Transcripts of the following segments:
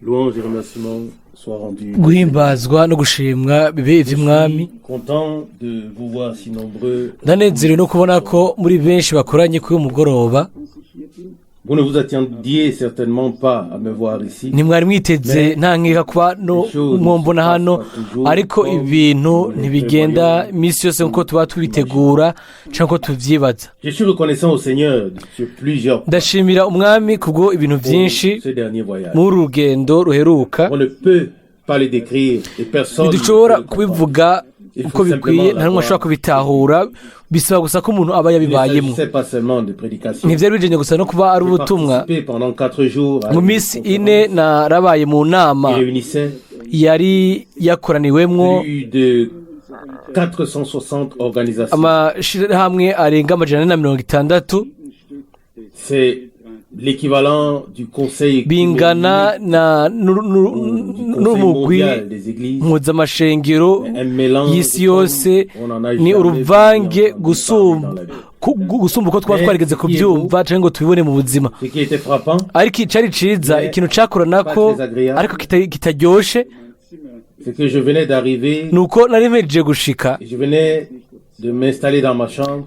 Louange et remerciements soient rendus. guhimbazwa no gushimwa bibe ivy'umwami. Content de vous voir si nombreux. Ndanezerewe no kubona ko muri benshi bakoranye kuri uyu mugoroba. Vous ne vous attendiez certainement pas à me voir ici. Ntimwari mwiteze nta nkeka kuba no mwombona hano, ariko ibintu ntibigenda iminsi yose nkuko tuba tubitegura cyangwa ko tuvyibaza. Je suis reconnaissant au Seigneur sur plusieurs points. Ndashimira umwami kubwo ibintu byinshi Ce dernier voyage. muri rugendo ruheruka. On ne peut pas les décrire et personne. Ntidushobora kubivuga uko bikwiye, nta n'umwe ashobora kubitahura, bisaba gusa ko umuntu aba yabibayemo. Ntivyari bijanye gusa no kuba ari ubutumwa. Mu minsi ine narabaye mu nama yari yakoraniwemwo amashirahamwe arenga 460. L'équivalent du conseil bingana na n'umugwi mpuzamashengero y'isi yose. Ni uruvange gusumba uko twaba twarigeze kubyumva cyangwa ngo tubibone mu buzima. Ariko icari ciza, ikintu cakoranako ariko kitaryoshe, nuko nari mpejeje gushika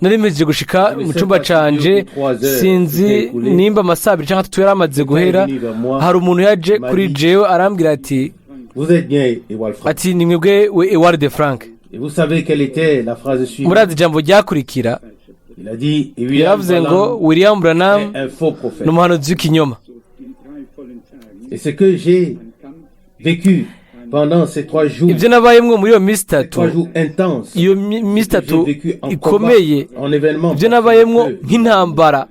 nari mpejeje gushika mu cyumba canje. Sinzi nimba amasaha 2 cyangwa 3 yaramaze guhera, hari umuntu yaje kuri jewe arambwira ati ni mwebwe Eward de Frank. Murazi ijambo ryakurikira, yavuze ngo William Branham ni umuhanuzi w'ikinyoma. Ibyo nabayemwo muri iyo minsi 3, iyo minsi 3 ikomeye, ibyo nabayemwo nk'intambara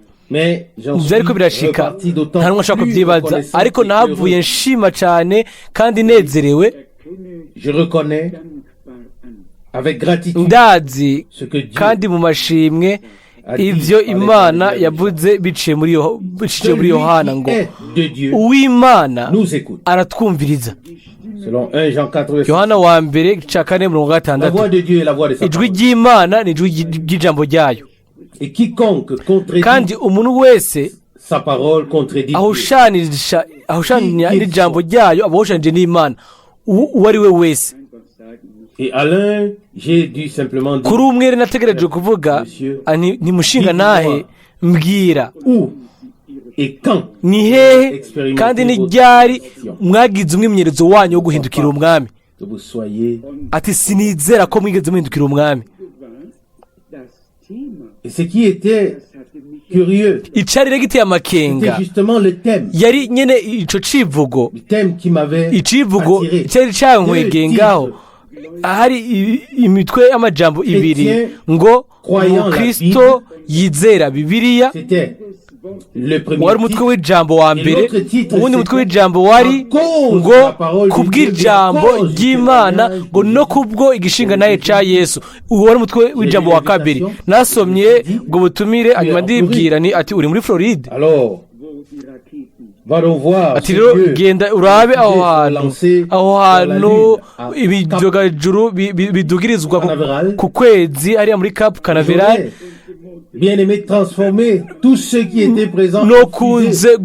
byariko birashika, nta n'umwe ashaka kubyibaza, ariko navuye nshima cyane kandi nezerewe. Ndazi kandi mu mashimwe ivyo Imana yavuze biciye muri Yohana ngo uw'Imana aratwumviriza. Yohana wa mbere 4:6. Ijwi ry'Imana ni ijwi ry'ijambo ryayo, kandi umuntu wese ahushanira n'ijambo ryayo aba ahushanije n'Imana, uwo ari we wese. Kuri umwe nategereje kuvuga ntimushinga nahe mbwira ni hehe kandi ni ryari mwagize umwimenyerezo wanyu wo guhindukira umwami. Ati sinizera ko mwigeze muhindukira umwami. Icari rero giteye amakenga yari nyene ico civugo. Icivugo cyari cankwegengaho, hari imitwe y'amajambo ibiri ngo Kristo yizera Bibiliya. Wari umutwe w'ijambo wa mbere, ubundi mutwe w'ijambo wari ngo kubw'ijambo ry'Imana ngo no kubwo igishinga naye ca Yesu. Uwo wari umutwe w'ijambo wa kabiri. Nasomye ubwo butumire hanyuma ndibwira ni ati uri muri Floride. Ati rero genda urabe aho hantu ibidogajuru bidugirizwa ku kwezi ariya muri Cap Canaveral. Bien-aimé, transformer tous ceux qui étaient présents. No kunze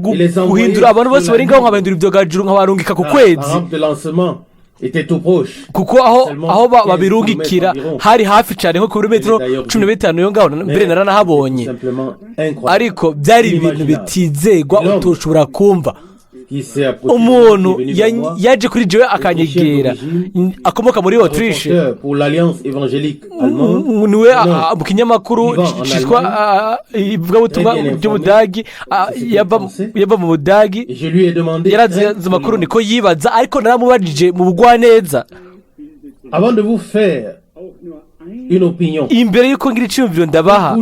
guhindura abantu bose bari ngaho nkabahindura ibyogajuru nkabarungika ku kwezi. Kuko aho babirungikira hari hafi cyane nko kuri metero 15 yo ngaho mbere naranahabonye, ariko byari ibintu bitizegwa utoshobora kumva. Umuntu yaje kuri jewe akanyegera, akomoka muri Autriche, niwe mu kinyamakuru cyitwa ivugabutumwa by'Ubudagi, yaba mu Budagi. Yarazi amakuru niko yibaza, ariko naramubajije mu bugwaneza. Imbere yuko ngira icyumviro ndabaha,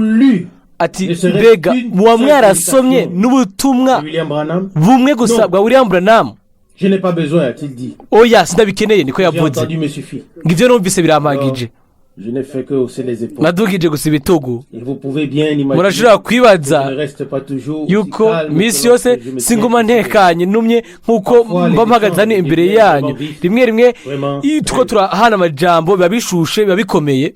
ati mbega muba mwarasomye n'ubutumwa bumwe gusa bwa William Branham? Oya, sindabikeneye, niko yavuze. Ngivyo numvise birampagije. Nadugije gusa ibitugu. Murashobora kwibaza yuko misi yose singuma ntekanye numye nkuko mba mpagazane imbere yanyu. Rimwe rimwe tuko turahana amajambo biba bishushe, biba bikomeye.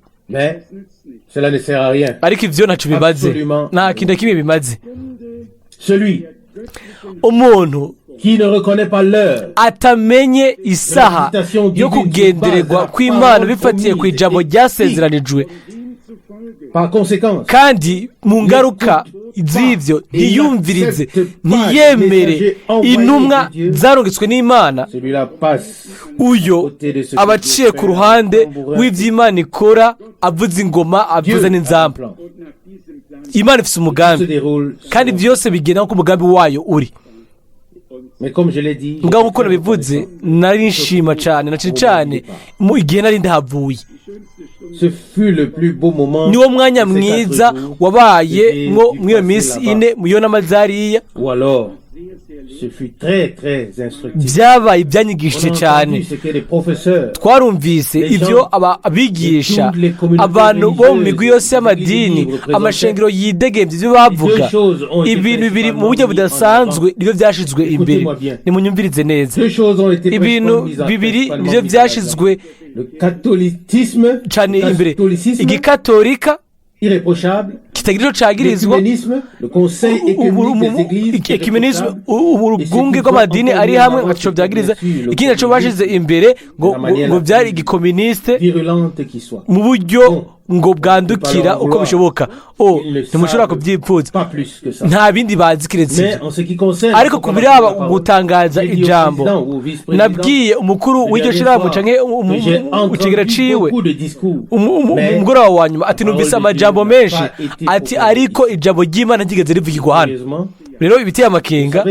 Cela ne sert à rien. Ariko ivyo naco bimaze, nta kintu kimwe bimaze. Umuntu qui ne reconnaît pas l'heure, atamenye isaha yo kugendererwa kw'Imana bifatiye ku ijambo ryasezeranijwe, par conséquent, kandi mu ngaruka z'ivyo ntiyumvirize, ntiyemere intumwa zarungitswe n'Imana, celui-là passe uyo aba aciye ku ruhande w'ivy'Imana ikora, avuza ingoma, avuza n'inzamba. Imana ifise umugambi kandi byose bigenda nk'uko umugambi wayo uri. Mugabo uko nabivuze, nari nshima cane na cane mu igihe nari ndahavuye. Niwo mwanya mwiza wabaye mwo mw'iyo minsi ine mu Yona Mazariya, byabaye ibyanyigishije cyane. Twarumvise ibyo abigisha, abantu bo mu migwi yose y'amadini, amashengero yidegembye ibyo bavuga. Ibintu bibiri mu buryo budasanzwe nibyo byashizwe imbere. Nimunyumvirize neza, ibintu bibiri nibyo byashizwe cyane imbere: igikatolika kitagira icyo cagirizwa, ecumenisme, ubwunge bw'amadini ari hamwe ntaco byagiriza. Ikindi naco bashize imbere ngo byari igikomuniste mu buryo ngo bwandukira uko bishoboka. Ntimushobora kubyipfuza, nta bindi bazi kiretse. Ariko ku biraba gutangaza ijambo, nabwiye umukuru w'iryo shirahamwe canke ukigera ciwe umugoroba wa nyuma ati numvise amajambo menshi, ati ariko ijambo ry'Imana ntigeze rivugirwa hano. Rero ibiteye amakenga,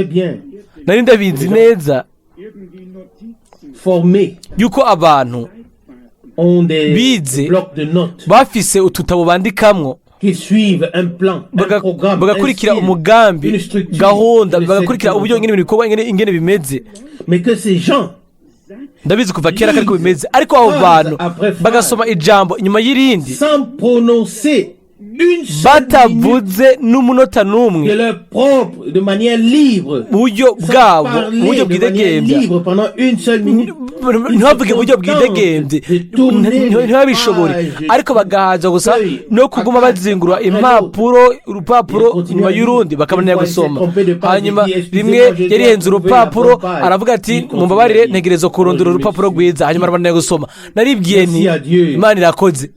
nari ndabizi neza yuko abantu bize bafise ututabo bandikamwo, bagakurikira umugambi, gahunda, bagakurikira uburyo ingene ibintu bikorwa, ingene bimeze. Ndabizi kuva kera ariko bimeze. Ariko abo bantu bagasoma ijambo inyuma y'irindi, batavuze n'umunota n'umwe, uburyo bwabo, uburyo bwidegembya, ntibavuge uburyo bwidegembye, ntibabishobore. Ariko bagahaza gusa no kuguma bazingura urupapuro inyuma y'urundi, bakabanira gusoma. Hanyuma rimwe yarihenze urupapuro, aravuga ati mumbabarire ntegerezwa kurondera urupapuro rwiza, hanyuma arabanira gusoma. Naribwiye nti Imana irakoze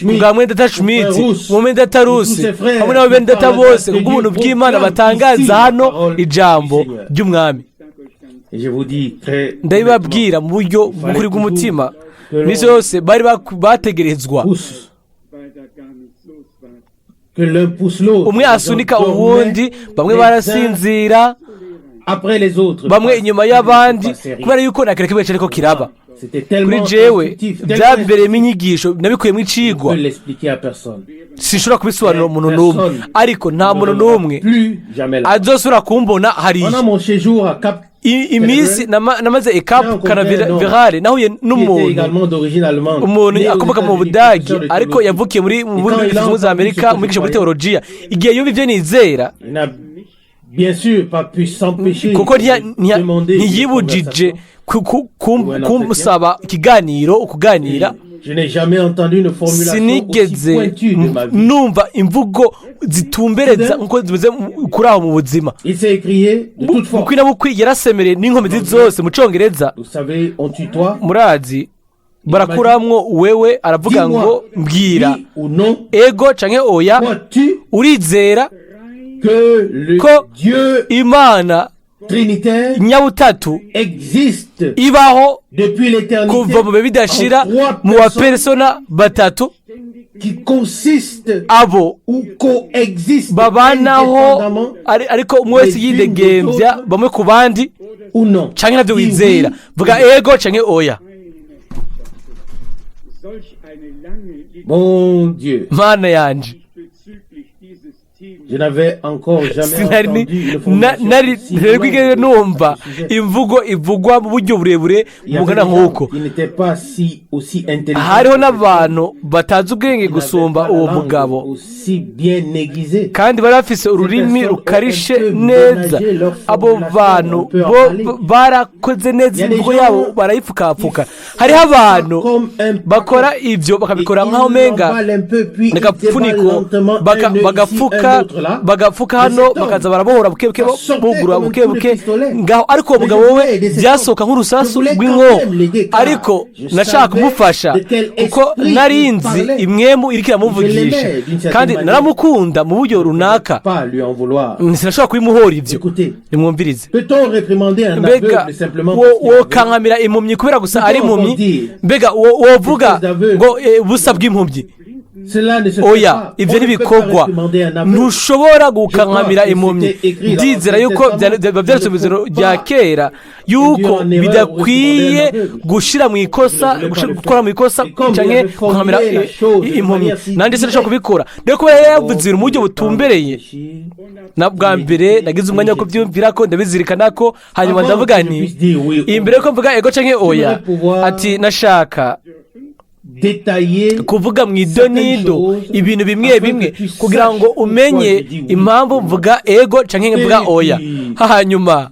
kubwa Mwendata Schmidt, Mwendata Rusi, hamwe n'abo bendata bose, kubw'ubuntu bw'Imana batangaza hano ijambo ry'Umwami. Ndabibabwira mu buryo bw'ukuri bw'umutima, misi yose bari bategerezwa umwe asunika uwundi, bamwe barasinzira, bamwe inyuma y'abandi, kubera yuko nta kintu kimwe cyariko kiraba. Kuri jewe byambereyemo inyigisho, nabikuyemo icigwa, sinshobora kubisobanurira umuntu n'umwe. Ariko nta muntu n'umwe azosubira kumbona hariya. Iminsi namaze ekapu Canaveral, nahuye n'umuntu akomoka mu Budagi, ariko yavukiye muri Leta Zunze za Amerika, umwigisha muri teologiya. Igihe yumva ibyo nizera, kuko ntiyibujije kumusaba ukuganira. Sinigeze numva imvugo zitumbereza nkuko zimeze kuri aho mu buzima. Bukwi na bukwi yarasemereye n'inkomezi zose mu Congereza. Murazi barakuramwo wewe, aravuga ngo mbwira ego canke oya, urizera ko Imana nyabutatu ibaho kuva mu bihe bidashira mu bapersona batatu abo babanaho, ariko umwe wese yidegembya bamwe ku bandi, canke navyo wizera. Vuga ego canke oya. Mon Dieu, Mana yanje, je n'avais encore jamais entendu numva imvugo ivugwa mu buryo burebure bungana nk'uko. Hariho n'abantu batazi ubwenge gusumba uwo mugabo, kandi bari bafise ururimi rukarishe neza. Abo bantu barakoze neza imvugo yabo, barayipfukapfuka. Hariho abantu bakora ibyo bakabikora nk'aho menga n'agapfuniko, bagafuka bagapfuka bagapfuka hano bakaza barabohora bukebuke bugura bukebuke ngaho ariko uwo mugabo we byasohoka nk'urusasu rw'inkoho ariko nashaka kumufasha kuko nari nzi imwemu iriko iramuvugisha kandi naramukunda mu buryo runaka sinashobora kubimuhora ibyo nimwumvirize mbega wokankamira impumyi kubera gusa ari impumyi mbega wovuga ngo busa bw'impumyi oya ibyo ntibikorwa ntushobora gukankamira impumyi ndizera yuko byanditse mu izina rya kera yuko bidakwiye gushyira mu ikosa gukora mu ikosa cyangwa gukankamira impumyi nanjye sinashobora kubikora rero kuba yavuze mu buryo butumbereye na bwa mbere nagize umwanya wo kubyumvira ko ndabizirikana ko hanyuma ndavuga nti imbere yuko mvuga ego cyangwa oya ati nashaka kuvuga mu idonido ibintu bimwe bimwe kugira ngo umenye impamvu mvuga ego cyangwa mvuga oya hanyuma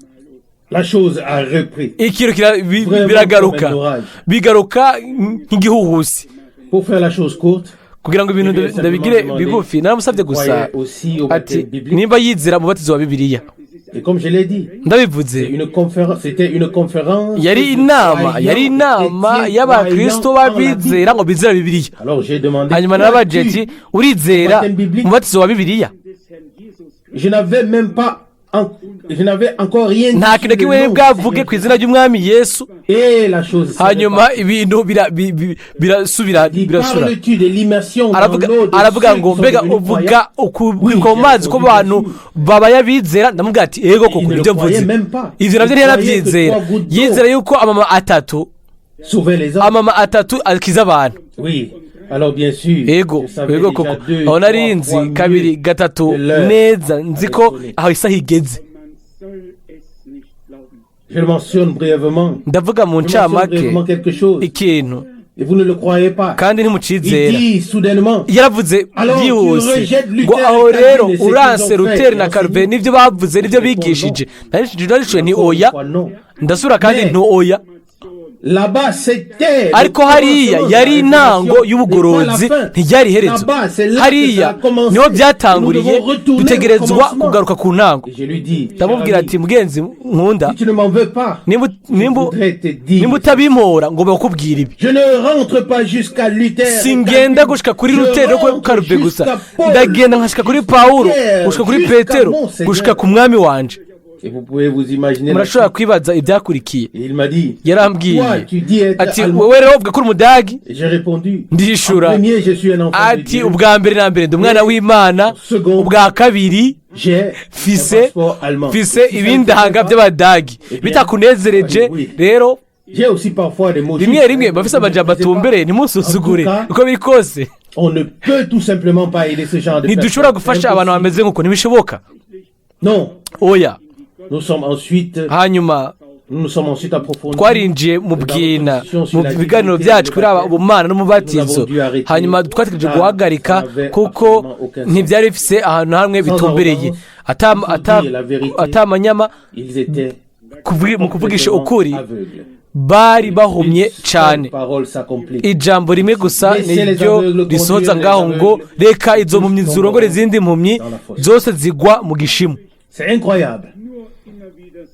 ikintu bigaruka nk'igihuhusi kugira ngo ibintu ndabigire bigufi naramusabye gusa ati nimba yizera umubatizo wa Bibiliya ndabivuze yari inama y'abakristo babizera ngo bizera Bibiliya hanyuma narabaje ati urizera umubatizo wa Bibiliya nta kintu kimwe bwavuge ku izina ry'umwami Yesu hanyuma ibintu birasubira aravuga ngo mbega uvuga ku mazi ko abantu babaye abizera ndamubwira ati ego koko nibyo mvuze ivyo navyo ntiyarabyizera yizera yuko amama atatu akiza abantu ego koko aho nari nzi kabiri gatatu neza nzi ko aho isaha igeze ndavuga mu ncamake ikintu kandi ntimucizera yaravuze byihuse ngo aho rero uranse Luther na Calvin nibyo bavuze nibyo bigishije narishwe nti oya ndasura kandi nto oya ariko hariya yari intango y'ubugorozi ntiyari iherezo hariya niho byatanguriye dutegerezwa kugaruka ku ntango ndamubwira ati mugenzi nkunda nimba utabimpora ngo bakubwira ibi singenda gushika kuri Luther no Calvin gusa ndagenda nkashika kuri Pawulo gushika kuri Petero gushika ku mwami wanje murashobora kwibaza ibyakurikiye yarambwiye ati wowe rero uvuga ko uri umudagi ndishura ati ubwa mbere na mbere ndi umwana w'Imana ubwa kabiri fise ibindanga by'abadagi bitakunezereje rero rimwe bafise amajambo atumbereye ntimusuzugure uko biri kose ntidushobora gufasha abantu bameze nk'uko ntibishoboka oya hanyuma twarinjiye mu bwina mu biganiro byacu kuri ubumana n'umubatizo hanyuma twategereje guhagarika kuko ntibyari bifise ahantu hamwe bitumbereye atamanyama mu kuvugisha ukuri bari bahumye cyane ijambo rimwe gusa niryo risohoza ngaho ngo reka izo mpumyi zirongore izindi mpumyi zose zigwa mu gishimu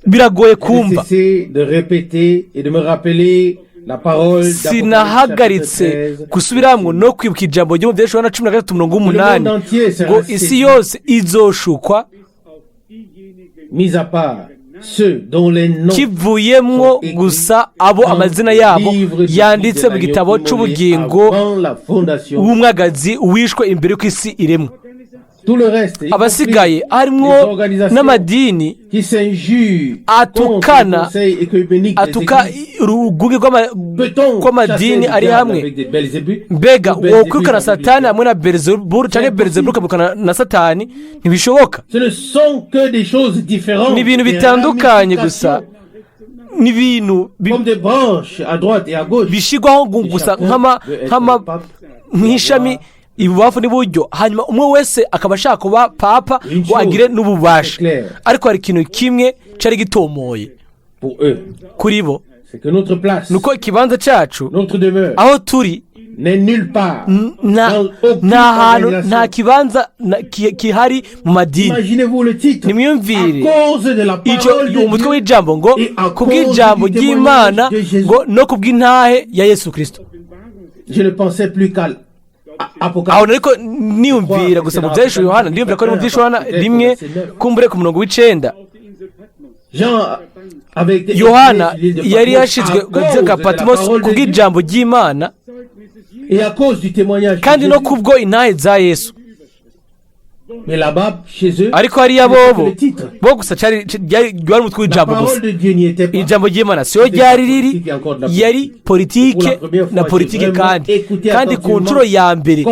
biragoye kumva sinahagaritse gusubiramwo no kwibuka ijambo ryo mu Byahishuwe na 13:8 ngo isi yose izoshukwa kivuyemwo gusa abo amazina yabo yanditse mu gitabo c'ubugingo w'umwagazi wishwe imbere ko isi iremwa abasigaye harimwo n'amadini atuka uruguge rw'amadini ari hamwe mbega wokwirukana Satani hamwe na Beelzebul cyangwa Beelzebul ukamukana na Satani ntibishoboka ni ibintu bitandukanye gusa ni ibintu bishigwaho gusa nk'ishami ibubafu n'iburyo hanyuma umwe wese akaba ashaka kuba papa ngo agire n'ububasha ariko hari ikintu kimwe cyari gitomoye kuri bo nuko ikibanza cyacu aho turi n'est nulle part. nta hantu nta kibanza kihari mu madini. Imaginez-vous le titre. Nimwumvire À cause de la parole de icyo umutwe Dieu w'ijambo ngo kubw'ijambo ry'Imana ngo no kubw'intahe ya Yesu Kristo. Je ne pensais plus qu'à aho ariko niyumvira gusa mu byahishwe Yohana, ndiyumvira ko ari mu byahishwe Yohana rimwe kumbure ku murongo w'icenda. Yohana yari yashizwe ka Patmos kubw'ijambo ry'Imana kandi no kubwo intahe za Yesu. Ariko hariya bo gusa cyari umutwe w'ijambo gusa. Ijambo ry'Imana siyo ryari riri, yari politike na politike kandi ku nshuro ya mbere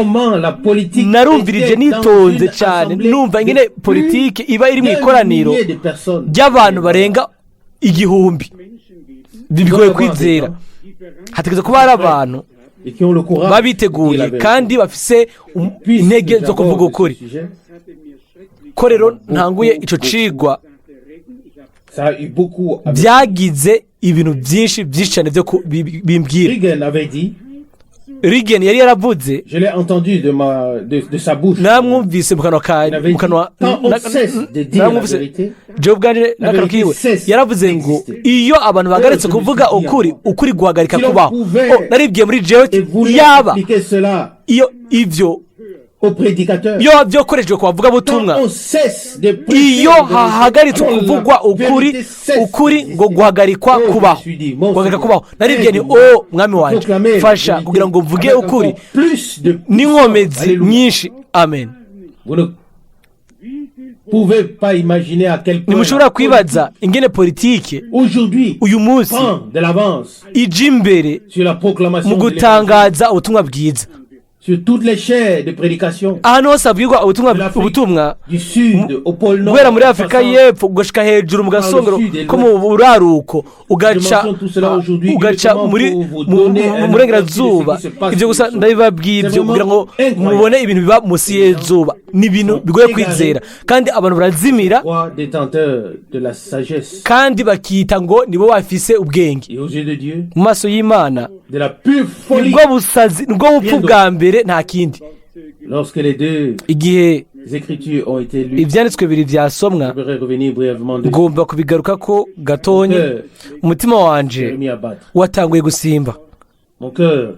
narumvirije nitonze cyane, numva nyine politike iba iri mu ikoraniro ry'abantu barenga 1000. Bigoye kwizera, hategetse kuba hari abantu babiteguye kandi bafise intege zo kuvuga ukuri. Ko rero ntanguye ico cigwa byagize ibintu byinshi cyane byo bimbwira. Reagan yari yaravuze, namwumvise mu kanwa namwumvise Job bwanje n'akanwa kiwe, yaravuze ngo iyo abantu bagaretse kuvuga ukuri guhagarika kubaho. Naribwiye muri jewe yaba iyo ivyo iyo byokorejwe kubavuga butumwa, iyo hahagaritse kuvugwa ukuri ngo guhagarikwa kubaho. Naribwiye ni mwami wanje fasha kugira ngo mvuge ukuri n'inkomezi nyinshi. Amen. Nimushobora kwibaza ingene politike uyu munsi ije imbere mu gutangaza ubutumwa bwiza. Sur toutes les chaires de prédication. Ahantu hose habwirwa ubutumwa guhera muri Afurika y'Epfo ugashika hejuru mu gasongero ko mu buraruko ugaca muri burengerazuba. Ibyo gusa ndabibabwiye ibyo kugira ngo mubone ibintu biba munsi y'izuba. Ni ibintu bigoye kwizera kandi abantu barazimira kandi bakita ngo nibo bafise ubwenge. Mu maso y'Imana nibwo busazi, nibwo bupfu bwa mbere, nta kindi. Igihe ibyanditswe bibiri byasomwa, ngomba kubigaruka ko gatonya. Umutima wanje watanguye gusimba,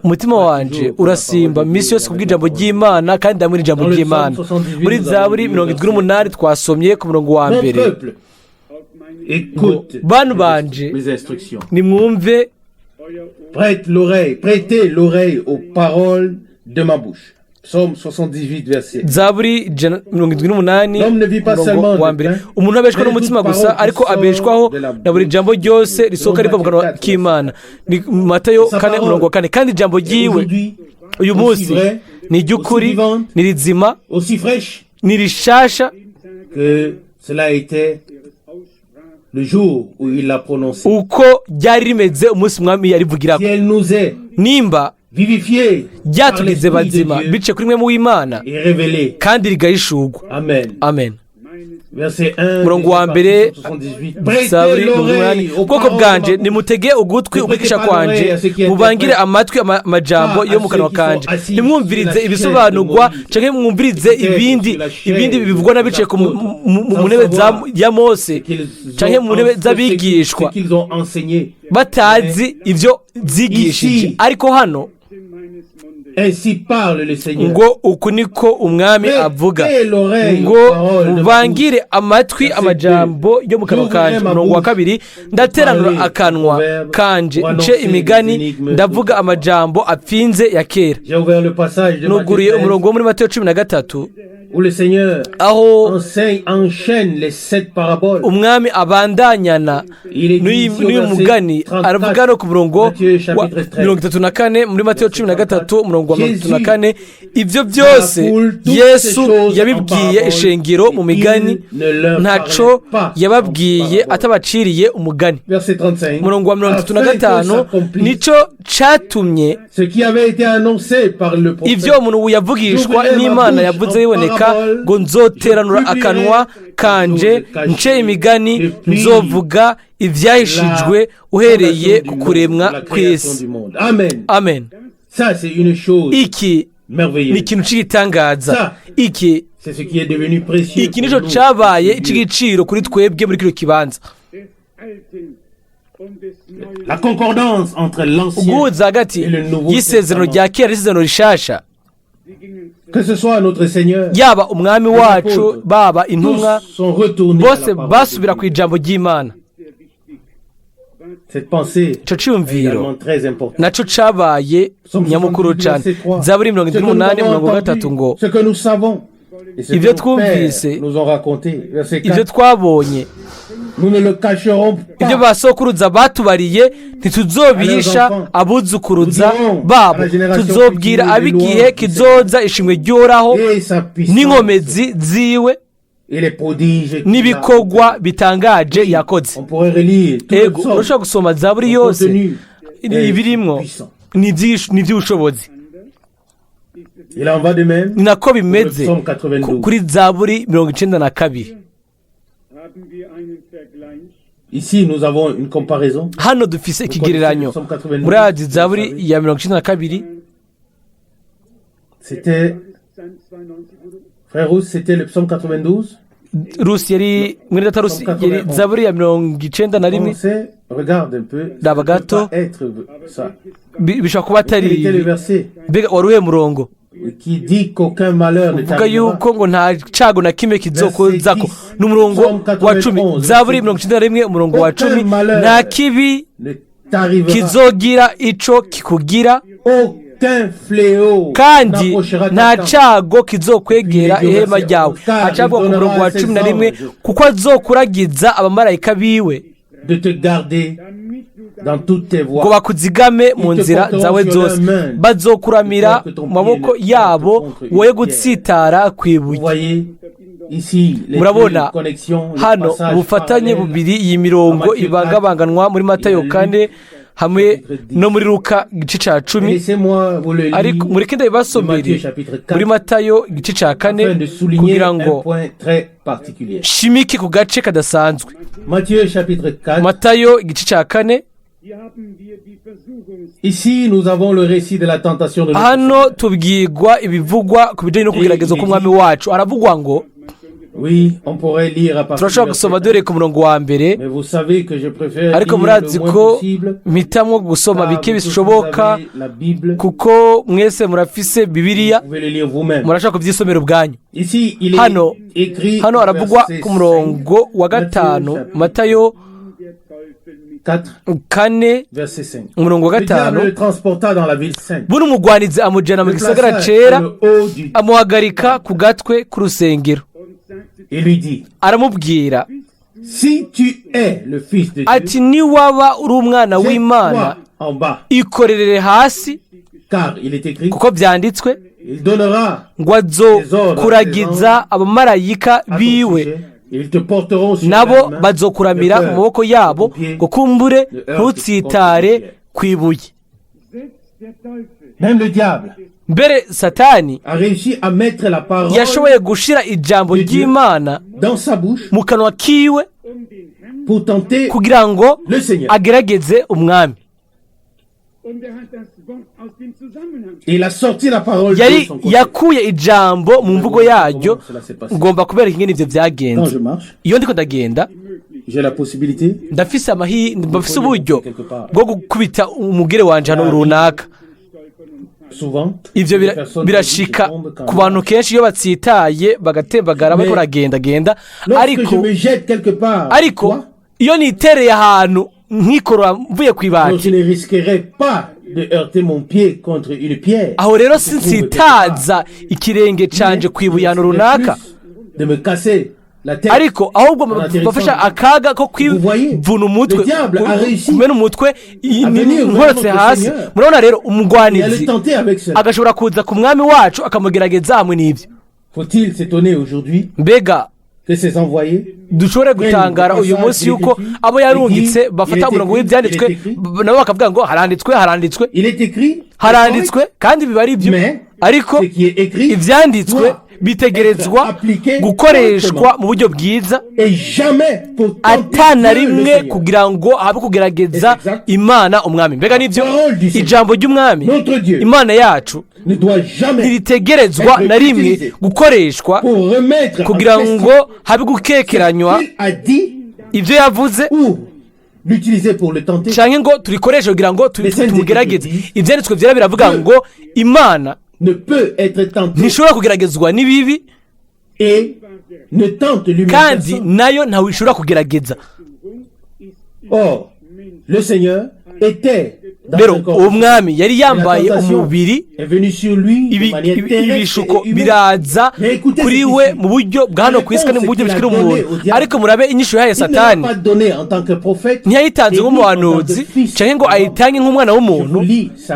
umutima wanje urasimba misi yose kubw'ijambo ry'Imana kandi ndamwira ijambo ry'Imana. Muri Zaburi 78 twasomye ku murongo wa mbere, bantu banje nimwumve, prêtez l'oreille aux paroles de ma bouche. Psaume 78 verset. Zaburi 78 wa mbere. Umuntu abeshwa n'umutima gusa, ariko abeshwaho na buri jambo ryose risohoka riva mu kanwa k'Imana. Ni Matayo 4:4. Kandi ijambo ryiwe uyu munsi ni ry'ukuri, ni rizima, ni rishasha que cela a été le jour où il l'a prononcé. Uko ryari rimeze umunsi mwami yarivugirako. Si elle nous est nimba vivifié ryatugize bazima bice kuri mwe mu Imana kandi rigahishurwa. Amen. Amen. Verset 1 murongo wa mbere Zaburi 8. Ubwoko bwanje nimutege ugutwi ukwigisha kwanje, mubangire amatwi amajambo yo mu kanwa kanje. Nimwumvirize ibisobanurwa canke mwumvirize ibindi bivugwa n'abicaye mu ntebe ya Mose canke mu ntebe z'abigishwa batazi ivyo zigishije. Ariko hano ainsi parle le Seigneur, ngo uku niko umwami avuga ngo mubangire amatwi amajambo yo mu kanwa kanje. Murongo wa kabiri, ndateranura akanwa kanje nce imigani, ndavuga amajambo apfinze ya kera. Nuguriye umurongo wo muri Matayo 13 où le Seigneur enchaîne les 7 paraboles. Umwami abandanyana n'uyu mugani, aravuga no ku murongo wa 34 muri Matayo 13 umurongo wa 34. Ivyo byose Yesu yabibwiye ishengero mu migani, ntaco yababwiye atabaciriye umugani. Murongo wa 35 nico catumye ivyo umuntu yavugishwa n'Imana yavuze yiboneka ngo nzoteranura akanwa kanje nce imigani, nzovuga ivyahishijwe uhereye ku kuremwa kw'isi. Amen. Ça, c'est une chose iki ni merveilleuse. ikintu cy'igitangaza Ça, iki c'est ce qui est devenu précieux. iki pour nicyo nous. cyabaye icy'igiciro kuri twebwe muri kino kibanza. La concordance entre l'ancien uguhuza hagati et le nouveau y'isezerano testament. rya kera n'isezerano rishasha, Que ce soit notre Seigneur, yaba umwami wacu baba intumwa, tous sont retournés à bose la parole basubira de ku Dieu. ijambo ry'Imana. Cette pensée Ico est cyumviro également très importante. naco cabaye nyamukuru cyane. Zaburi 78:3 ngo Ce que nous savons et ce Ibyo que nos pères twumvise, nous ont raconté, verset ibyo 4, twabonye, nous ne le cacherons ibyo pas. basokuruza batubariye ntituzobihisha abuzukuruza babo, tuzobwira ab'igihe kizoza ishimwe ryoraho Et sa puissance n'inkomezi ziwe et les prodiges qu'il a n'ibikorwa bitangaje yakoze. On pourrait relire tout le Ego urashobora gusoma zaburi yose, contenu ibirimwo puissant. ni iby'ubushobozi. Il en va de même ni nako pour le bimeze psaume 92. kuri zaburi 92. Ici, nous avons une comparaison. hano dufise ikigereranyo muri adi zaburi ya 92. C'était, frère Rousse, c'était le psaume 92. rusi yari muri data rusi yari zaburi ya 91. On sait, regarde un peu. Ça Daba ne peut gato. pas être ça. bishobora kuba Quel atari était le verset mbega waruhe murongo qui dit qu'aucun malheur ne uvuga t'arrivera? yuko ngo nta cago na kimwe kizokozako. n'umurongo wa 10 zaburi 91 umurongo wa 10, nta kibi Ne t'arrivera. kizogira ico kikugira Aucun fléau kandi n'approchera nta ta tente. cago kizokwegera ihema ryawe. acagwa ku murongo wa 11 kuko azokuragiza abamarayika biwe De te garder dans toutes tes voies. ngo bakuzigame mu nzira zawe zose, bazokuramira mu maboko yabo woye gutsitara ku Vous ibuye. voyez ici les Murabona deux connexions, les hano passages ubufatanye parallèles. bubiri, iyi mirongo ibangabanganwa muri Matayo 4 hamwe no muri Luka igice ca 10. Laissez-moi vous le lire ariko mureke ndabibasomere muri Matayo igice ca 4 afin de souligner kugira un ngo point très particulier. shimike ku gace kadasanzwe. Matthieu chapitre 4. Matayo igice ca 4. Ici nous avons le récit de la tentation de notre hano Seigneur. tubwirwa ibivugwa ku bijyanye no kugerageza k'umwami wacu. aravugwa ngo Oui, on pourrait lire à partir turashobora du gusoma verset dore ku murongo wa mbere, mais vous savez que je préfère ariko lire murazi le moins ko possible. mpitamo gusoma car bike vous tous bishoboka avez la Bible, kuko mwese murafise bibiliya, vous pouvez le lire vous-même. murashaka kubyisomera ubwanyu. Ici, il est hano écrit hano haravugwa verset ku murongo wa 5 Matayo 4, 4 verset 5. umurongo wa Le diable 5. le transporta dans la ville sainte. buno umugwanizi amujyana mu Le gisagara plaça cera, sur le haut du- amuhagarika ku gatwe k'urusengero, et lui dit, aramubwira si tu es le fils de Dieu, ati niwaba uri umwana w'Imana jette-toi en bas, ikorerere hasi, car il est écrit, kuko byanditswe il donnera ngo azokuragiza abamarayika à ton biwe, sujet, et ils te porteront sur nabo leurs mains, bazokuramira le mu cœur, maboko yabo ton pied, ngo kumbure le heurt ntutsitare ku ibuye. Même le diable mbere satani a réussi à mettre la parole yashoboye gushira ijambo ry'Imana dans sa bouche mu kanwa kiwe pour tenter kugira ngo le Seigneur. agerageze umwami. Il a sorti la parole de yari son côté. yakuye ijambo mu mvugo yaryo. Comment cela s'est passé? ngomba kubereka ingene ivyo Quand byagenze. je marche, iyo ndiko ndagenda j'ai la possibilité ndafise ndafise uburyo bwo gukubita umugere wanje hano runaka. souvent ivyo les personnes birashika qui tombent quand ku bantu kenshi iyo batsitaye bagatembagara bariko baragendagenda, lorsque ariko je me jette quelque part, ariko toi, iyo nitereye ahantu nkikorora mvuye ku donc ibati, je ne risquerais pas de heurter mon pied contre une pierre. aho rero qui se trouve sinsitaza ikirenge canje ku ibuye ahantu runaka, de me casser la tête. ariko ahubwo en atterrissant. bafasha akaga ko Vous voyez, kwivuna umutwe, le diable a réussi kumena umutwe à venir nkorotse vers notre hasi. Seigneur. murabona rero Et à le umugwanizi tenter avec cela. agashobora kuza ku mwami wacu akamugerageza hamwe n'ibyo. Faut-il s'étonner aujourd'hui mbega que ces envoyés dushobore gutangara uyu munsi yuko abo yarungitse bafata umurongo w'ibyanditswe nabo bakavuga ngo haranditswe il est écrit, haranditswe kandi biba ari byo, mais ariko ce qui est écrit ibyanditswe bitegerezwa gukoreshwa mu buryo bwiza atana rimwe kugira ngo habe kugerageza imana umwami. Mbega nibyo ijambo ry'umwami imana yacu ntiritegerezwa na rimwe gukoreshwa kugira ngo habe gukekeranywa ibyo yavuze cyangwa ngo turikoreshe kugira ngo tumugerageze. Ibyanditswe byera biravuga ngo imana ntishobora kugeragezwa n'ibibi kandi nayo ntawe ishobora kugerageza. Rero uwo mwami yari yambaye umubiri, ibishuko biraza kuri we mu buryo bwa hano ku isi kandi mu buryo bishikira umuntu. Ariko murabe inyishu yahaye Satani ntiyayitanze nk'umuhanuzi cyangwa ngo ayitange nk'umwana w'umuntu.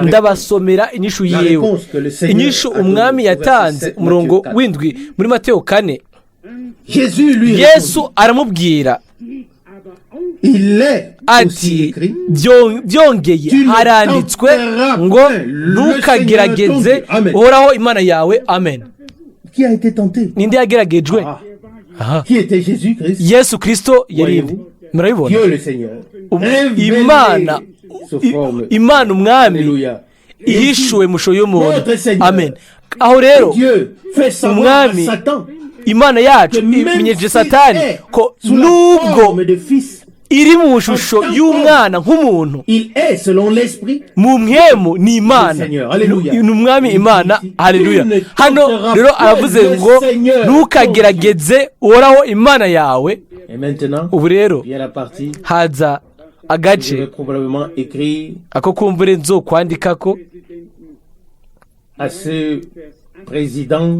Ndabasomera inyishu yewe. Inyishu umwami yatanze umurongo w'indwi muri Mateyo 4. Yesu aramubwira ati byongeye haranditswe ngo ntukagerageze uhoraho imana yawe. Amen. Ninde yageragejwe? Yesu Kristo yarinde. Murabibona imana umwami ihishuwe musho y'umuntu. Amen. Aho rero umwami imana yacu imenyeje Satani ko nubwo iri mu shusho y'umwana nk'umuntu mu mwemu ni imana, ni umwami imana. Haleluya. Hano rero aravuze ngo ntukagerageze uhoraho imana yawe. Ubu rero haza agace ako kumvire nzo kwandika ko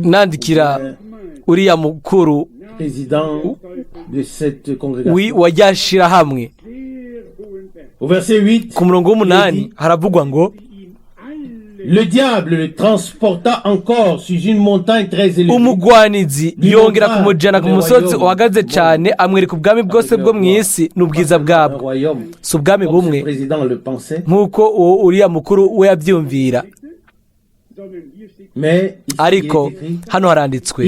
nandikira uriya mukuru wajyashira hamwe. Ku murongo w'umunani haravugwa ngo le diable le transporta encore sur une montagne très élevée. Umugwanizi yongera kumujana ku musozi uhagaze cyane amwereka ubwami bwose bwo mu isi n'ubwiza bwabwo. Si ubwami bumwe nk'uko uriya mukuru we yabyumvira. Ariko hano haranditswe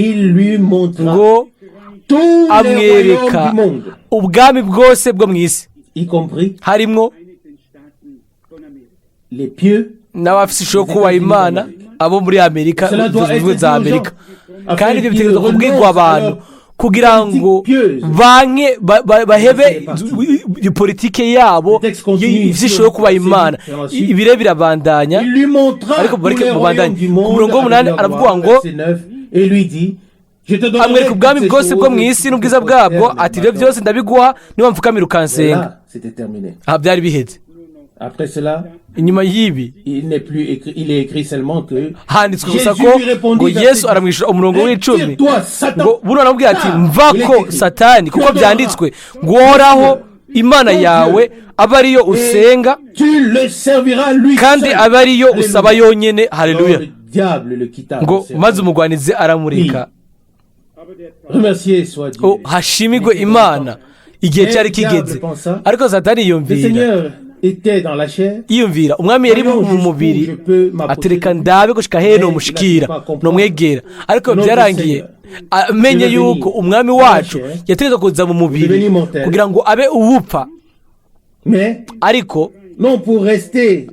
ngo amwereka ubwami bwose bwo mu isi, harimwo n'abafite ishusho yo kubaha imana abo muri Amerika, za Amerika. Kandi ibyo bitegerezwa kubwirwa abantu kugira ngo bahebe politike yabo y'ishusho yo kubaha imana. Ibire birabandanya ariko bareke mubandanye. Ku murongo w'umunani aravuga ngo amwereka ubwami bwose bwo mu isi n'ubwiza bwabwo, ati ibyo byose ndabiguha niba mfukamira ukansenga. Aha byari biheze. Inyuma y'ibi handitswe gusa ko ngo Yesu aramwishyura umurongo w'icumi ngo buno aramubwira ati mvako Satani, kuko byanditswe ngo uhoraho imana yawe aba ariyo usenga kandi aba ariyo usaba yonyine. Haleluya. Ngo maze umugwanizi aramurika. Hashimigwe Imana igihe cyari kigeze. Ariko Satani yiyumvira umwami yari mu mubiri atereka ndabe gushika heno mushikira no mwegera. Ariko byarangiye amenye yuko umwami wacu yategeka kuza mu mubiri kugira ngo abe ubupfa, ariko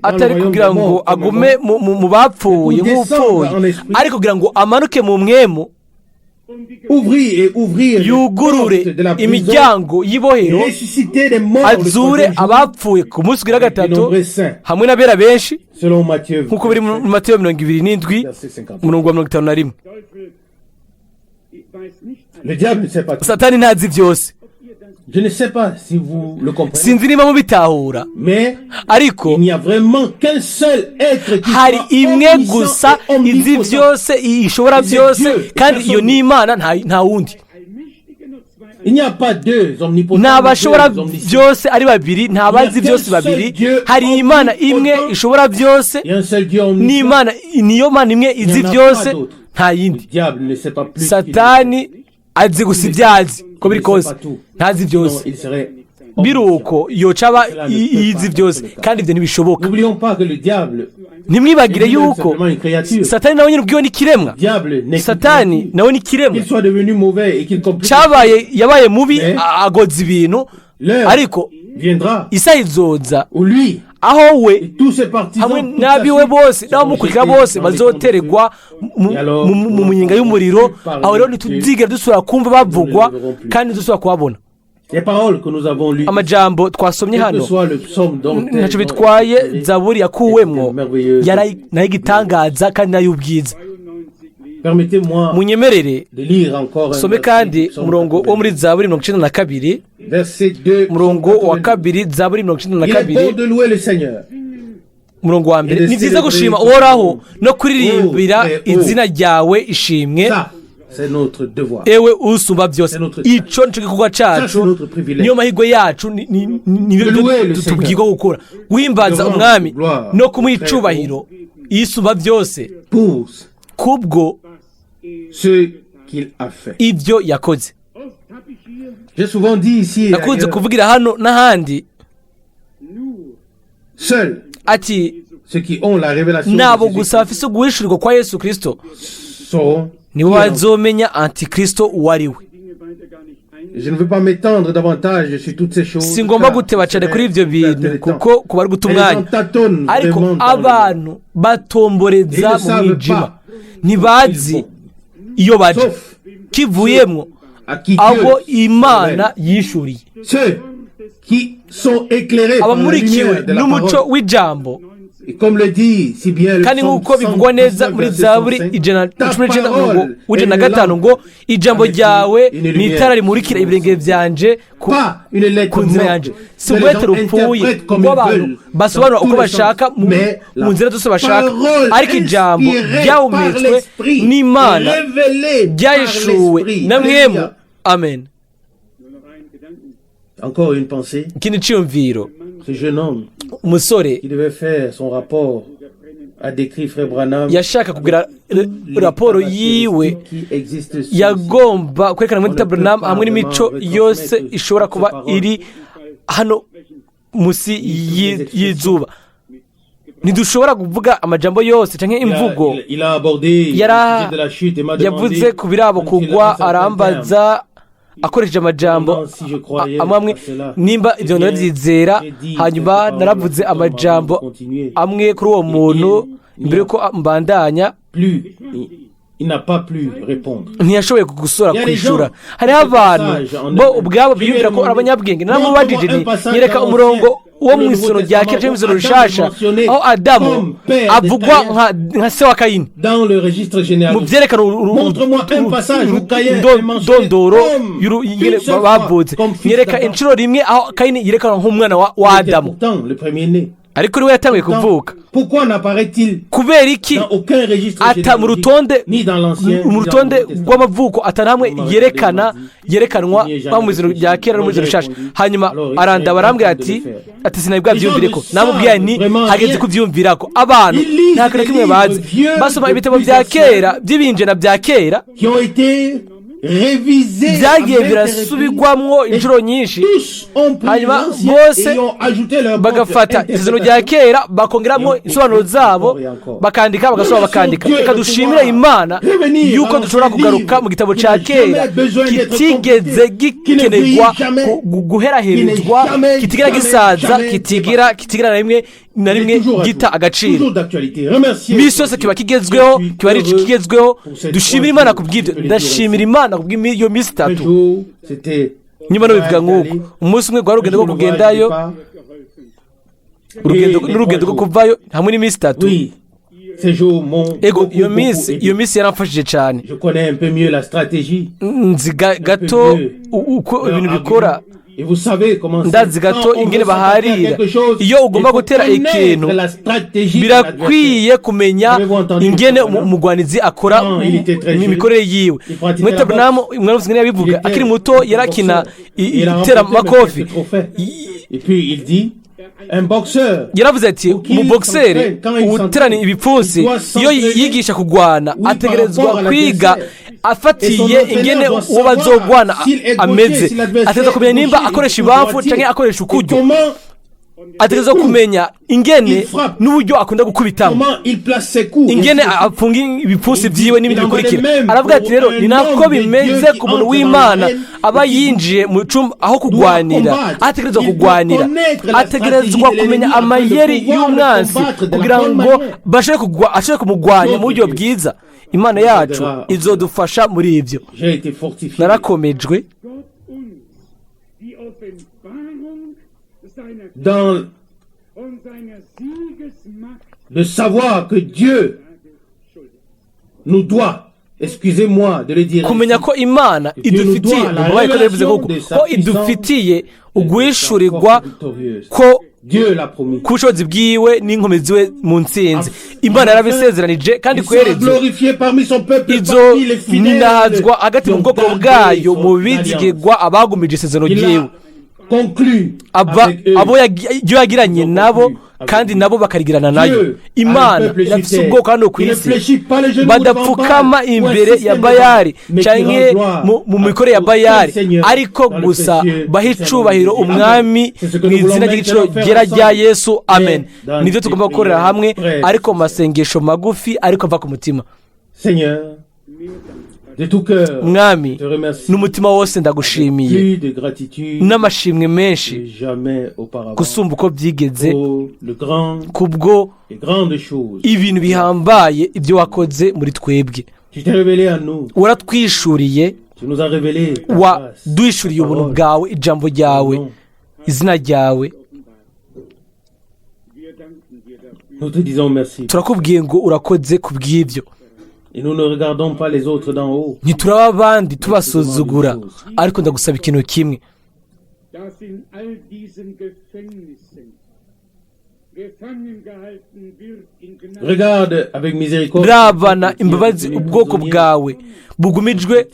atari kugira ngo agume mu bapfuye nk'upfuye, ariko kugira ngo amanuke mu mwemu yugurure imiryango y'ibohero, azure abapfuye ku munsi wa gatatu hamwe n'abera benshi, nk'uko biri mu Mateyo 27 umurongo wa 51. Satani ntazi byose. Sinzi niba mubitahura, ariko hari imwe gusa izi byose, ishobora byose, kandi iyo ni Imana, nta wundi. Ntabashobora byose ari babiri, ntabazi byose babiri. Hari Imana imwe ishobora byose, niyo Mana imwe izi byose, nta yindi. Satani azi gusa ibyazi ko biri kose, ntazi byose. Biruko yocaba yizi byose, kandi ibyo ntibishoboka. ntimwibagire yuko satani nawe nyine ubwiwe n'ikiremwa. Satani nawe n'ikiremwa yabaye mubi, agoza ibintu, ariko isaha izoza aho we hamwe n'abiwe bose n'abamukurikira bose bazotererwa mu munyenga y'umuriro. Aho rero ntituzigera dusubira kumva bavugwa kandi dusubira kubabona. Amajambo twasomye hano ntacyo bitwaye zaburi yakuwemwo nayo igitangaza kandi nayo ubwiza. Munyemerere some kandi umurongo wo muri zaburi 92, umurongo wa kabiri, zaburi 92, umurongo wa mbere. Ni byiza gushima uhoraho no kuririmbira izina ryawe ishimwe, ewe usumba byose. Ico nico gikorwa cacu, niyo mahirwe yacu, nibyo tubwirwa gukora, guhimbaza umwami no kumuha icubahiro isumba byose kubwo ibyo yakoze. Nakunze kuvugira hano n'ahandi ati nabo gusa bafise uguhishurirwa kwa Yesu Kristo nibo bazomenya Antikristo uwari we. Singomba guteba cyane kuri ibyo bintu kuko kuba ari guta umwanya, ariko abantu batomboreza mu mwijima ntibazi iyo baje kivuyemwo abo Imana yishuriye, abamurikiwe n'umuco w'ijambo. Kandi nk'uko bivugwa neza muri Zaburi 119 ngo ijambo ryawe ni itara rimurikira ibirenge byanje ku nzira yanje. Si ubwete rupfuye ngo abantu basobanura uko bashaka mu nzira zose bashaka, ariko ijambo ryahumetswe n'Imana ryahishuwe na mwemu. Amen. Encore une pensée. Ikindi cyumviro, ce jeune homme umusore qui devait faire son rapport a décrit Frère Branham, yashaka kugira raporo yiwe, yagomba kwerekana muri Branham hamwe n'imico yose ishobora kuba iri hano musi y'izuba. Ntidushobora kuvuga amajambo yose canke imvugo. Yavuze ku birabo kugwa, arambaza akoresheje amajambo amwe nimba ibyo ndabyizera. Hanyuma naravuze amajambo amwe kuri uwo muntu mbere ko mbandanya, ntiyashoboye gusora kwishura. Hariho abantu bo ubwabo biyumvira ko ari abanyabwenge. Naramubajije nti nyereka umurongo wo mu isono rya kera cyangwa isono rishasha aho Adamu avugwa nka se wa Kayini mu byerekana ndondoro y'ingene bavutse. Nyereka inshuro rimwe aho Kayini yerekana nk'umwana wa Adamu, ariko niwe yatangiye kuvuka. Kubera iki ata mu rutonde rw'amavuko atanamwe yerekanwa mu izina rya kera no mu izina rishasha? Hanyuma aranda barambwira ati sinabwa byumvireko. Namubwiye ni hageze kuvyumvirako. Abantu nta kintu kimwe bazi, basoma ibitabo bya kera by'ibinje na bya kera byagiye birasubirwamwo inshuro nyinshi, hanyuma bose bagafata izina rya kera bakongeramo insobanuro zabo, bakandika bagasoma bakandika. Reka dushimire Imana yuko dushobora kugaruka mu gitabo cya kera kitigeze gikenerwa guheraherezwa, kitigera gisaza, kitigera na rimwe gita agaciro. Misi yose kiba kigezweho, kiba ari kigezweho. Dushimira Imana kubw'ibyo. Ndashimira Imana kubw'iyo misi 3. Nyuma no bivuga nk'uko umunsi umwe gwa rugendo rwo kugendayo, urugendo rwo kuvayo hamwe n'imisi 3. Ego iyo misi yaramfashije cyane. Nzi gato uko ibintu bikora, ndazi gato ingene baharira. Iyo ugomba gutera ikintu birakwiye kumenya ingene umugwanizi akora imikorere yiwe. Mwete Branham umwarimu ngene yabivuga akiri muto yarakina itera makofi. Yaravuze ati umuboxer uterana ibipfunsi iyo yigisha kugwana ategerezwa kwiga afatiye ingene uwo bazogwana ameze. Ateza kumenya nimba akoresha ibamfu canke akoresha ukujyo. ategerezwa kumenya ingene n'uburyo akunda gukubitamo, comment il place ses coups, ingene afunga ibipfunsi vyiwe n'ibindi bikurikira. Aravuga ati rero ni nako bimeze ku muntu w'Imana aba yinjiye mu cumba aho kugwanira, ategerezwa kugwanira, ategerezwa kumenya amayeri y'umwansi kugira ngo ashobore kumugwanya mu buryo bwiza. Imana yacu izodufasha muri ivyo. Narakomejwe dans le savoir que Dieu nous doit, excusez-moi de le dire, kumenya ko Imana idufitiye ko idufitiye uguhishurirwa ko kushozi bwiwe n'inkomezi we mu ntsinzi. Imana yarabisezeranije kandi kwerezo izo ninahazwa hagati mu bwoko bwayo mu bizigirwa abagumije isezerano ryiwe, abo yagiranye nabo kandi nabo bakarigirana nayo. Imana irafise ubwoko hano ku isi badapfukama imbere ya Bayali canke mu mikore ya Bayali, ariko gusa baha icubahiro umwami mu izina ry'igiciro ryera rya Yesu. Amen. Nivyo tugomba gukorera hamwe, ariko mu masengesho magufi ariko ava ku mutima. Mwami, n'umutima wose ndagushimiye n'amashimwe menshi gusumba uko byigeze, kubwo ibintu bihambaye ibyo wakoze muri twebwe. Waratwishuriye, waduhishuriye ubuntu bwawe, ijambo ryawe, izina ryawe. Turakubwiye ngo urakoze kubw'ibyo. Et nous ne regardons pas les autres d'en haut. Ntituraba abandi tubasuzugura, ariko ndagusaba ikintu kimwe. Regarde avec miséricorde. Rabana imbabazi ubwoko bwawe bugumijwe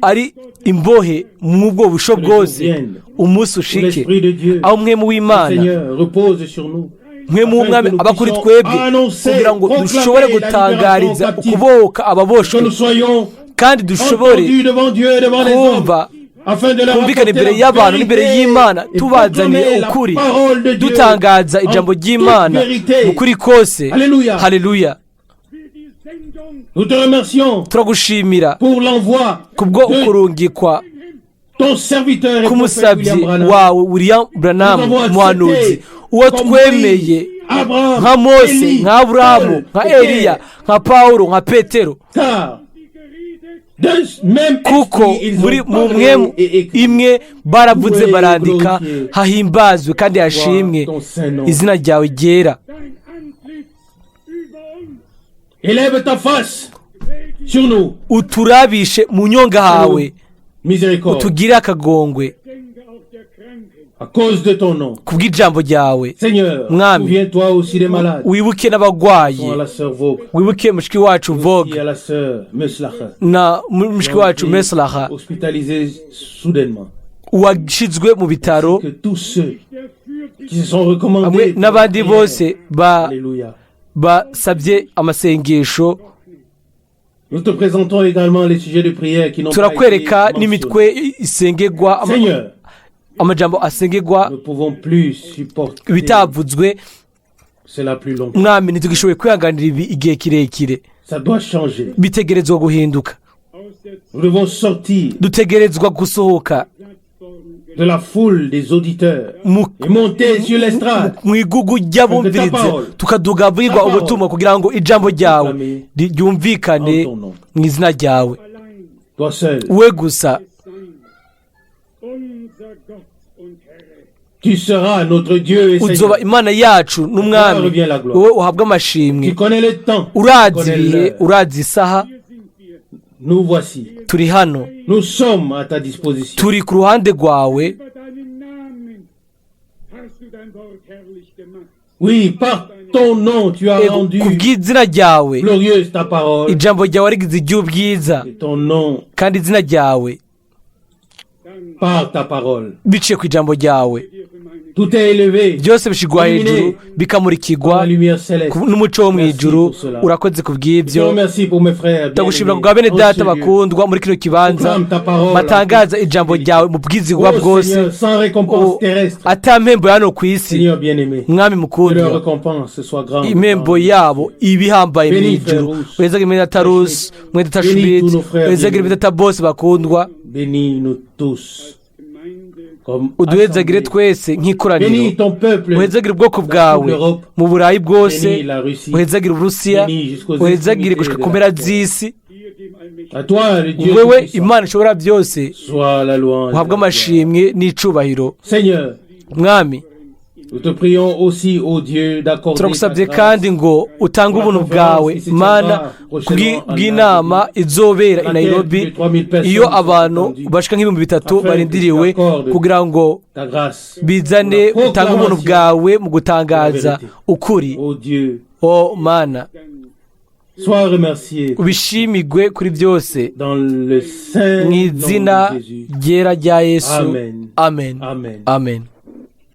ari imbohe mu bwo busho bwose, umunsi ushike aho mwe mu w'Imana mwe mu mwami abakuri twebwe, kugira ngo dushobore gutangariza ukubohoka ababoshwe kandi dushobore kumva kumvikana imbere y'abantu n'imbere y'Imana, tubazaniye ukuri, dutangaza ijambo ry'Imana mu kuri kose. Haleluya. Turagushimira kubwo ukurungikwa k'umusabyi wawe William Branham umuhanuzi, uwo twemeye nka Mose, nka Aburahamu, nka Eliya, nka Pawulo, nka Petero, kuko muri mu mwe imwe baravuze barandika, hahimbazwe kandi hashimwe izina ryawe ryera. Élève ta face sur nous, uturabishe mu nyonga hawe, utugire akagongwe à cause de ton nom. Kubw'ijambo ryawe Mwami, souviens-toi aussi des malades, wibuke n'abagwayi, wibuke mushiki wacu Vogue na mushiki wacu Meslaha hospitalisés soudainement, washizwe mu bitaro, que tous ceux qui se sont recommandés n'abandi bose basabye amasengesho. Nous te présentons également les sujets de prière qui n'ont pas turakwereka été n'imitwe isengegwa, amajambo asengegwa bitavuzwe. Mwami, ntitugishoboye kwihanganira ibi igihe kirekire, bitegerezwa guhinduka. Dutegerezwa gusohoka de la foule des auditeurs et monter sur l'estrade mu igugu ry'abumviriza, tukaduga bwirwa ubutumwa kugira ngo ijambo ryawe ryumvikane mu izina ryawe. We gusa tu seras notre Dieu et uzoba Imana yacu n'umwami, wowe uhabwa amashimwe. Urazi ibihe, urazi isaha. Nous voici, turi hano, nous sommes à ta disposition, turi ku ruhande rwawe. Oui, par ton nom tu as rendu kubw'izina ryawe glorieuse ta parole, ijambo ryawe rigize iry'ubwiza, ton nom kandi izina ryawe par ta parole biciye ku ijambo ryawe Tout est élevé. byose bishigwa hejuru bikamurikirwa n'umuco wo mu ijuru. Urakoze ku bw'ibyo. Ndagushimira ku bwa bene data bakundwa muri kino kibanza batangaza ijambo ryawe mu bwizigwa bwose atampembo hano ku isi. Mwami mukundwa, impembo yabo ibihambaye mu ijuru. Wezagire mwene data Rusi, mwene data Schmidt, wezagire mwene data bose bakundwa. Uduhezagire twese nk'ikoraniro. Uhezagire ubwoko bwawe mu Burayi bwose. Uhezagire Uburusiya. Uhezagire gushika ku mpera z'isi. Wewe Imana ishobora byose, uhabwe amashimwe n'icubahiro. Mwami, turagusabye kandi ngo utange ubuntu bwawe Mana bw'inama izobera i Nairobi, iyo abantu bashika nk'ibihumbi 3 barindiriwe kugira ngo bizane utange ubuntu bwawe mu gutangaza ukuri. O Mana, ubishimigwe kuri byose mu izina ryera rya Yesu. Amen. Amen.